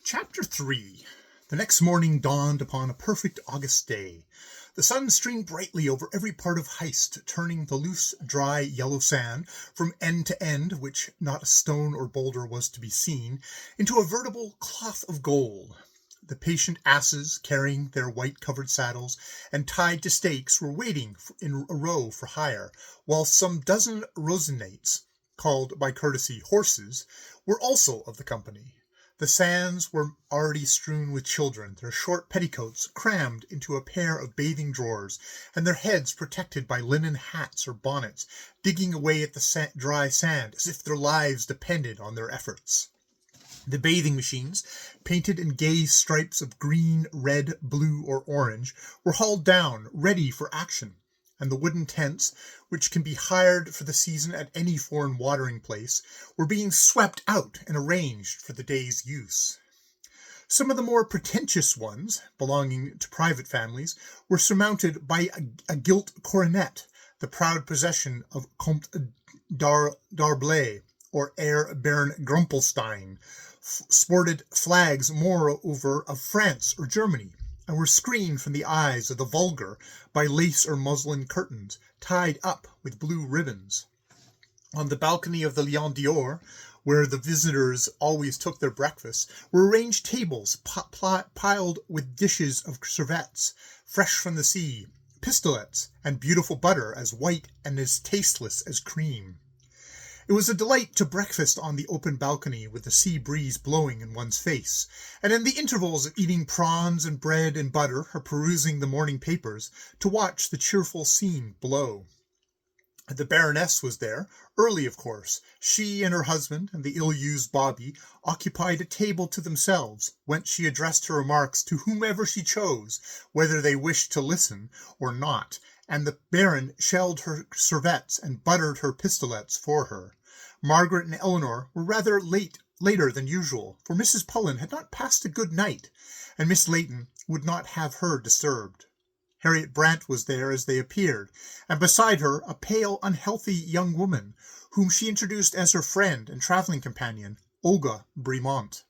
Chapter 3. The next morning dawned upon a perfect August day. The sun streamed brightly over every part of Heist, turning the loose, dry, yellow sand, from end to end, which not a stone or boulder was to be seen, into a veritable cloth of gold. The patient asses, carrying their white-covered saddles and tied to stakes, were waiting in a row for hire, while some dozen Rosenates, called by courtesy horses, were also of the company. The sands were already strewn with children, their short petticoats crammed into a pair of bathing drawers, and their heads protected by linen hats or bonnets, digging away at the dry sand as if their lives depended on their efforts. The bathing machines, painted in gay stripes of green, red, blue, or orange, were hauled down, ready for action, and the wooden tents, which can be hired for the season at any foreign watering place, were being swept out and arranged for the day's use. Some of the more pretentious ones, belonging to private families, were surmounted by a gilt coronet, the proud possession of Comte d'Arblay, or Heir Baron Grumpelstein, sported flags moreover of France or Germany, and were screened from the eyes of the vulgar by lace or muslin curtains, tied up with blue ribbons. On the balcony of the Lion d'Or, where the visitors always took their breakfast, were arranged tables piled with dishes of crevettes, fresh from the sea, pistolets, and beautiful butter as white and as tasteless as cream. It was a delight to breakfast on the open balcony with the sea breeze blowing in one's face, and in the intervals of eating prawns and bread and butter or perusing the morning papers, to watch the cheerful scene below. The Baroness was there, early of course. She and her husband and the ill-used Bobby occupied a table to themselves, whence she addressed her remarks to whomever she chose, whether they wished to listen or not, and the Baron shelled her servettes and buttered her pistolets for her. Margaret and Eleanor were rather later than usual, for Mrs. Pullen had not passed a good night, and Miss Layton would not have her disturbed. Harriet Brant was there as they appeared, and beside her a pale, unhealthy young woman, whom she introduced as her friend and travelling companion, Olga Bremont.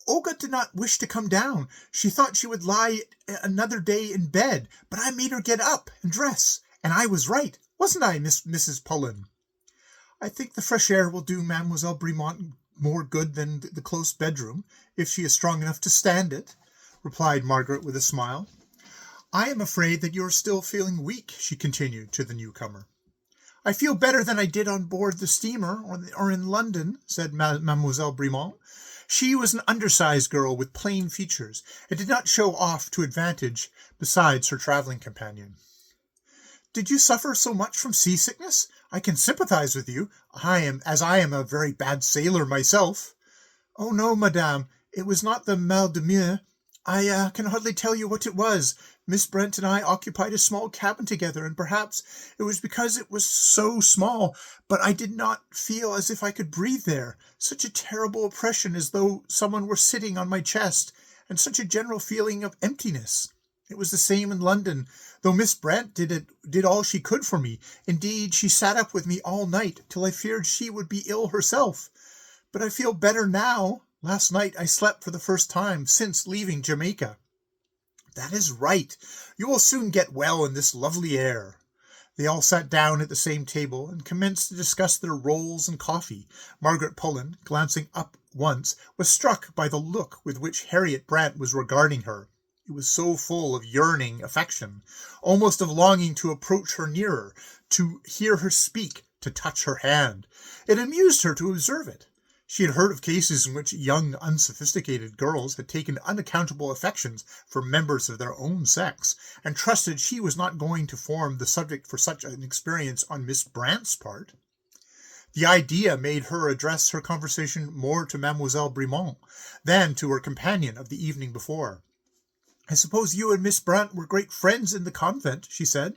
Olga did not wish to come down. She thought she would lie another day in bed, but I made her get up and dress, and I was right, wasn't I, Mrs. Pullen? I think the fresh air will do Mademoiselle Bremont more good than the close bedroom, if she is strong enough to stand it, replied Margaret with a smile. I am afraid that you are still feeling weak, she continued to the newcomer. I feel better than I did on board the steamer or in London, said Mademoiselle Bremont. She was an undersized girl with plain features, and did not show off to advantage besides her travelling companion. Did you suffer so much from seasickness? I can sympathize with you. I am a very bad sailor myself. Oh no, madame, it was not the mal de mer. I can hardly tell you what it was. Miss Brent and I occupied a small cabin together, and perhaps it was because it was so small, but I did not feel as if I could breathe there. Such a terrible oppression, as though someone were sitting on my chest, and such a general feeling of emptiness. It was the same in London, though Miss Brent did all she could for me. Indeed, she sat up with me all night, till I feared she would be ill herself. But I feel better now. Last night I slept for the first time since leaving Jamaica. That is right. You will soon get well in this lovely air. They all sat down at the same table and commenced to discuss their rolls and coffee. Margaret Pullen, glancing up once, was struck by the look with which Harriet Brant was regarding her. It was so full of yearning affection, almost of longing to approach her nearer, to hear her speak, to touch her hand. It amused her to observe it. She had heard of cases in which young, unsophisticated girls had taken unaccountable affections for members of their own sex, and trusted she was not going to form the subject for such an experience on Miss Brant's part. The idea made her address her conversation more to Mademoiselle Bremont than to her companion of the evening before. I suppose you and Miss Brant were great friends in the convent, she said.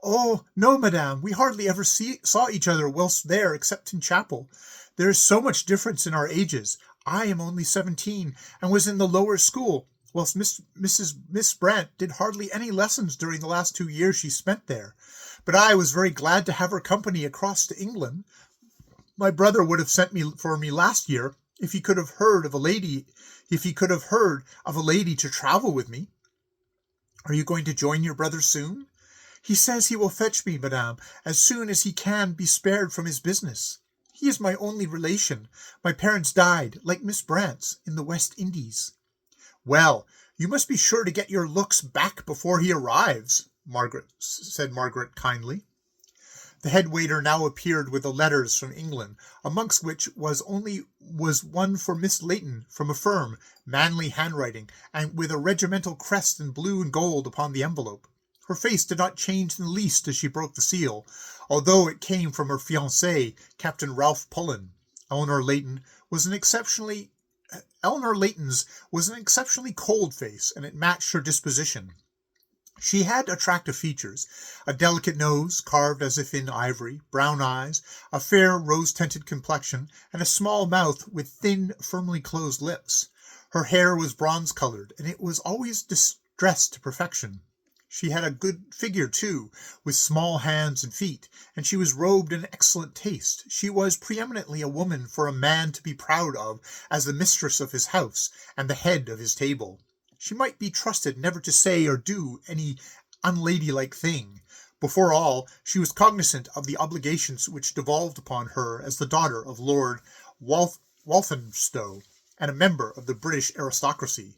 Oh, no, madame, we hardly ever saw each other whilst there except in chapel. There is so much difference in our ages. I am only 17, and was in the lower school, whilst Miss Brant did hardly any lessons during the last 2 years she spent there. But I was very glad to have her company across to England. My brother would have sent for me last year, if he could have heard of a lady to travel with me. Are you going to join your brother soon? He says he will fetch me, madame, as soon as he can be spared from his business. He is my only relation. My parents died, like Miss Brant's, in the West Indies. Well, you must be sure to get your looks back before he arrives, said Margaret kindly. The head waiter now appeared with the letters from England, amongst which was one for Miss Layton from a firm, manly handwriting, and with a regimental crest in blue and gold upon the envelope. Her face did not change in the least as she broke the seal, although it came from her fiancé, Captain Ralph Pullen. Eleanor Layton's was an exceptionally cold face, and it matched her disposition. She had attractive features, a delicate nose, carved as if in ivory, brown eyes, a fair rose-tinted complexion, and a small mouth with thin, firmly closed lips. Her hair was bronze-colored, and it was always dressed to perfection. She had a good figure, too, with small hands and feet, and she was robed in excellent taste. She was preeminently a woman for a man to be proud of as the mistress of his house and the head of his table. She might be trusted never to say or do any unladylike thing. Before all, she was cognizant of the obligations which devolved upon her as the daughter of Lord Walthamstow and a member of the British aristocracy.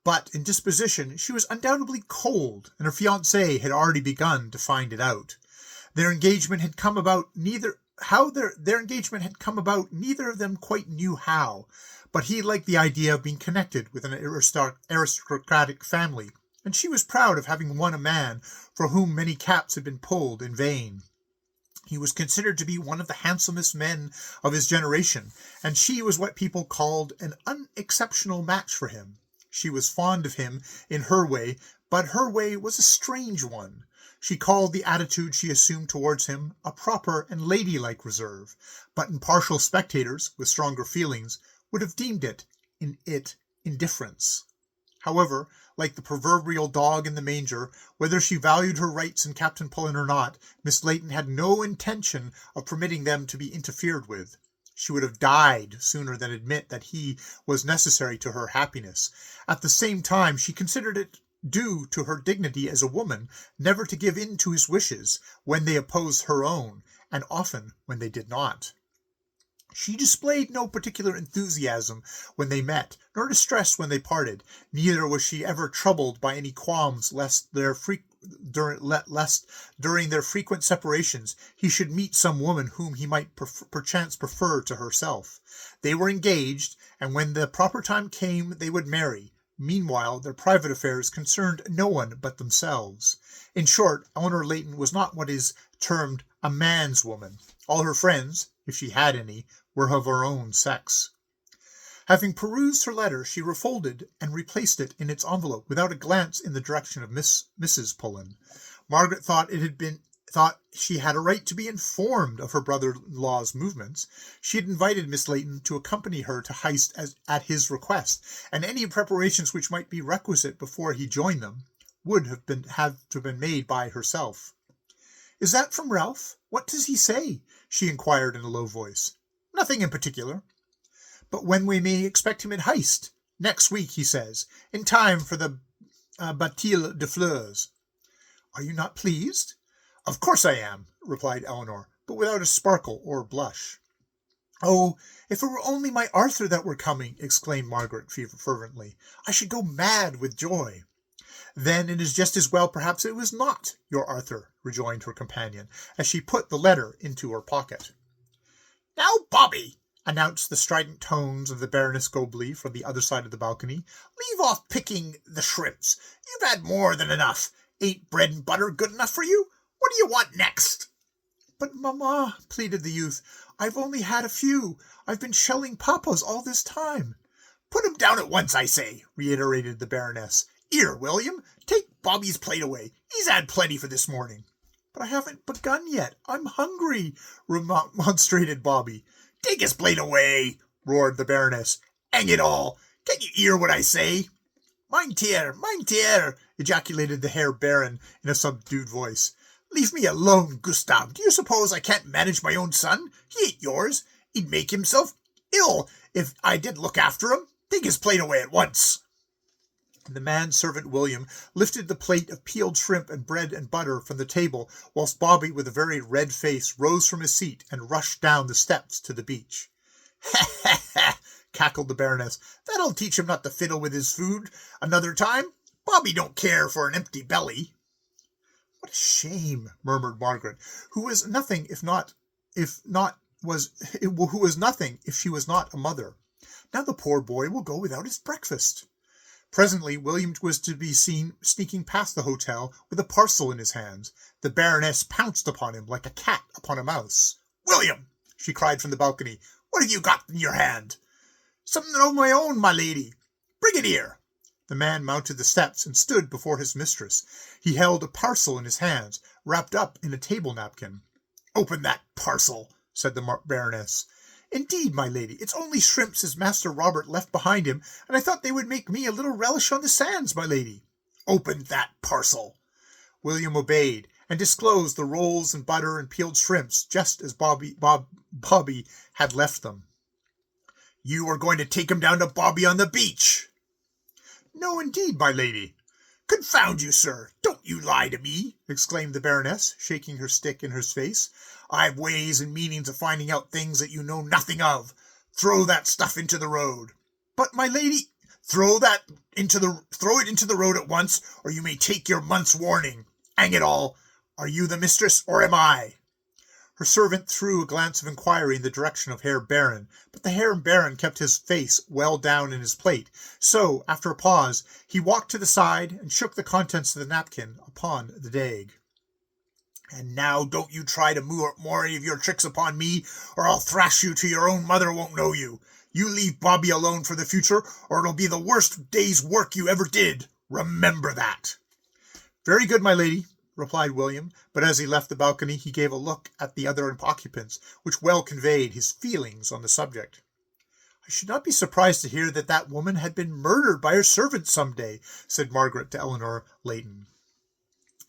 But in disposition she was undoubtedly cold, and her fiancé had already begun to find it out. Their engagement had come about neither of them quite knew how, but he liked the idea of being connected with an aristocratic family, and she was proud of having won a man for whom many caps had been pulled in vain. He was considered to be one of the handsomest men of his generation, and she was what people called an unexceptional match for him. She was fond of him in her way, but her way was a strange one. She called the attitude she assumed towards him a proper and ladylike reserve, but impartial spectators, with stronger feelings, would have deemed it indifference. However, like the proverbial dog in the manger, whether she valued her rights in Captain Pullen or not, Miss Layton had no intention of permitting them to be interfered with. She would have died sooner than admit that he was necessary to her happiness. At the same time, she considered it due to her dignity as a woman never to give in to his wishes when they opposed her own, and often when they did not. She displayed no particular enthusiasm when they met, nor distress when they parted. Neither was she ever troubled by any qualms lest during their frequent separations he should meet some woman whom he might perchance prefer to herself. They were engaged, and when the proper time came they would marry. Meanwhile, their private affairs concerned no one but themselves. In short, Eleanor Layton was not what is termed a man's woman. All her friends, if she had any, were of her own sex. Having perused her letter, she refolded and replaced it in its envelope without a glance in the direction of Mrs. Pullen. Margaret thought she had a right to be informed of her brother-in-law's movements. She had invited Miss Layton to accompany her to Heist at his request, and any preparations which might be requisite before he joined them would have to have been made by herself. "Is that from Ralph? What does he say?" she inquired in a low voice. "Nothing in particular." "But when we may expect him at Heist?" "Next week, he says, in time for the Bataille des Fleurs." "Are you not pleased?" "Of course I am," replied Eleanor, but without a sparkle or blush. "Oh, if it were only my Arthur that were coming!" exclaimed Margaret fervently. "I should go mad with joy." "Then it is just as well perhaps it was not your Arthur," rejoined her companion, as she put the letter into her pocket. "Now, Bobby," announced the strident tones of the Baroness Gobley from the other side of the balcony, "leave off picking the shrimps. You've had more than enough. Ain't bread and butter good enough for you? What do you want next?" "But, mamma," pleaded the youth, "I've only had a few. I've been shelling papa's all this time." "Put 'em down at once, I say," reiterated the Baroness. "Here, William, take Bobby's plate away. He's had plenty for this morning." "But I haven't begun yet. I'm hungry," remonstrated Bobby. "Take his plate away," roared the Baroness. "Hang it all! Can't you hear what I say?" Mein Tier, ejaculated the Herr Baron in a subdued voice. "Leave me alone, Gustav. Do you suppose I can't manage my own son? He ain't yours. He'd make himself ill If I did look after him, take his plate away at once." The manservant William lifted the plate of peeled shrimp and bread and butter from the table, whilst Bobby, with a very red face, rose from his seat and rushed down the steps to the beach. "Ha, ha, ha!" cackled the Baroness. "That'll teach him not to fiddle with his food another time. Bobby don't care for an empty belly." "What a shame," murmured Margaret, who was nothing if she was not a mother. "Now the poor boy will go without his breakfast." Presently William was to be seen sneaking past the hotel with a parcel in his hands. The Baroness pounced upon him like a cat upon a mouse. "William," she cried from the balcony, "what have you got in your hand?" "Something of my own, my lady." "Bring it here." The man mounted the steps and stood before his mistress. He held a parcel in his hands, wrapped up in a table napkin. "Open that parcel," said the Baroness. "Indeed, my lady, it's only shrimps his Master Robert left behind him, and I thought they would make me a little relish on the sands, my lady." "Open that parcel." William obeyed, and disclosed the rolls and butter and peeled shrimps, just as Bobby had left them. "You are going to take him down to Bobby on the beach." "No, indeed, my lady." "Confound you, sir! Don't you lie to me!" exclaimed the Baroness, shaking her stick in his face. "I've ways and meanings of finding out things that you know nothing of. Throw that stuff into the road." "But, my lady—" Throw it into the road at once, or you may take your month's warning. Hang it all! Are you the mistress, or am I?" Her servant threw a glance of inquiry in the direction of Herr Baron, but the Herr Baron kept his face well down in his plate, so, after a pause, he walked to the side and shook the contents of the napkin upon the Dag. "And now don't you try to more of your tricks upon me, or I'll thrash you till your own mother won't know you. You leave Bobby alone for the future, or it'll be the worst day's work you ever did. Remember that." "Very good, my lady," replied William, but as he left the balcony he gave a look at the other occupants, which well conveyed his feelings on the subject. "I should not be surprised to hear that that woman had been murdered by her servant some day," said Margaret to Eleanor Layton.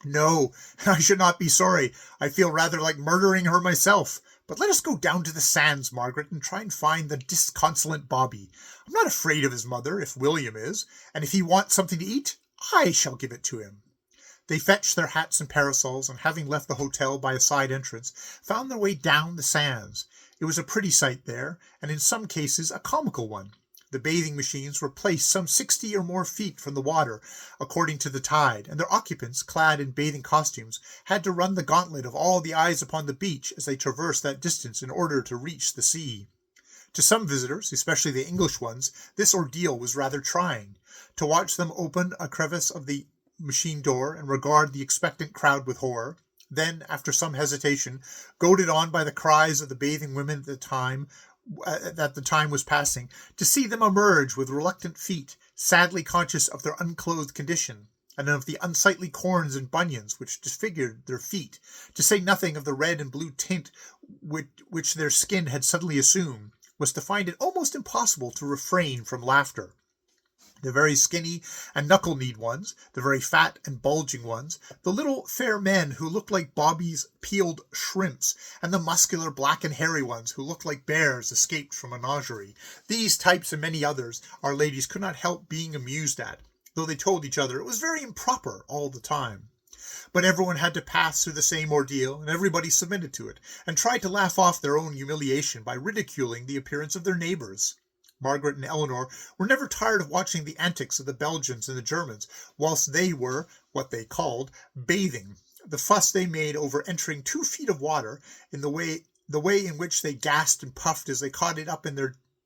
"No, I should not be sorry. I feel rather like murdering her myself. But let us go down to the sands, Margaret, and try and find the disconsolate Bobby. I'm not afraid of his mother, if William is, and if he wants something to eat, I shall give it to him." They fetched their hats and parasols, and having left the hotel by a side entrance, found their way down the sands. It was a pretty sight there, and in some cases a comical one. The bathing machines were placed some 60 or more feet from the water, according to the tide, and their occupants, clad in bathing costumes, had to run the gauntlet of all the eyes upon the beach as they traversed that distance in order to reach the sea. To some visitors, especially the English ones, this ordeal was rather trying. To watch them open a crevice of the machine door and regard the expectant crowd with horror, then, after some hesitation, goaded on by the cries of the bathing women that the time was passing, to see them emerge with reluctant feet, sadly conscious of their unclothed condition, and of the unsightly corns and bunions which disfigured their feet, to say nothing of the red and blue tint which their skin had suddenly assumed, was to find it almost impossible to refrain from laughter. The very skinny and knuckle-kneed ones, the very fat and bulging ones, the little fair men who looked like Bobby's peeled shrimps, and the muscular black and hairy ones who looked like bears escaped from a menagerie. These types and many others our ladies could not help being amused at, though they told each other it was very improper all the time. But everyone had to pass through the same ordeal, and everybody submitted to it, and tried to laugh off their own humiliation by ridiculing the appearance of their neighbours. Margaret and Eleanor were never tired of watching the antics of the Belgians and the Germans, whilst they were, what they called, bathing. The fuss they made over entering 2 feet of water, in the way in which they gasped and puffed as they caught it up in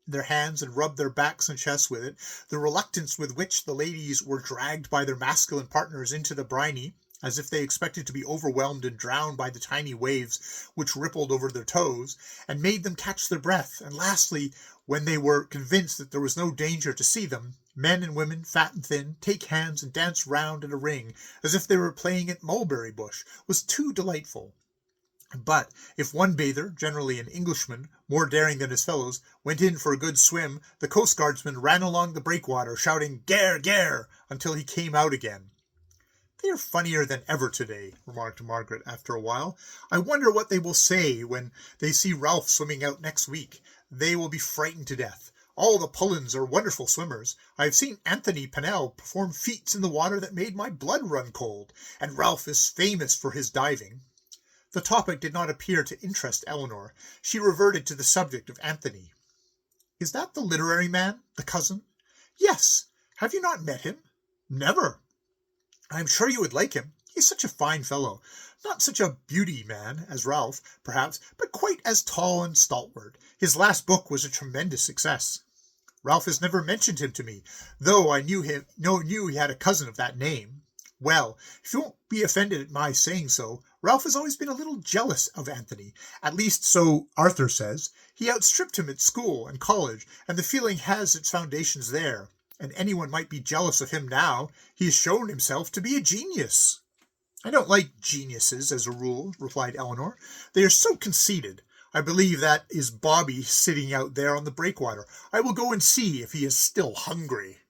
their hands and rubbed their backs and chests with it, the reluctance with which the ladies were dragged by their masculine partners into the briny, as if they expected to be overwhelmed and drowned by the tiny waves which rippled over their toes, and made them catch their breath, and lastly, when they were convinced that there was no danger to see them, men and women, fat and thin, take hands and dance round in a ring, as if they were playing at mulberry bush, was too delightful. But if one bather, generally an Englishman, more daring than his fellows, went in for a good swim, the coastguardsman ran along the breakwater, shouting "Gare, gare," until he came out again. "They are funnier than ever today," remarked Margaret after a while. "I wonder what they will say when they see Ralph swimming out next week. They will be frightened to death. All the Pullens are wonderful swimmers. I have seen Anthony Pennell perform feats in the water that made my blood run cold, and Ralph is famous for his diving." The topic did not appear to interest Eleanor. She reverted to the subject of Anthony. "Is that the literary man, the cousin?" "Yes. Have you not met him?" "Never." "I am sure you would like him. He is such a fine fellow. Not such a beauty man as Ralph, perhaps, but quite as tall and stalwart. His last book was a tremendous success." "Ralph has never mentioned him to me, though I knew he had a cousin of that name." "Well, if you won't be offended at my saying so, Ralph has always been a little jealous of Anthony. At least so Arthur says. He outstripped him at school and college, and the feeling has its foundations there. And anyone might be jealous of him now. He has shown himself to be a genius." "I don't like geniuses as a rule," replied Eleanor. "They are so conceited. I believe that is Bobby sitting out there on the breakwater. I will go and see if he is still hungry."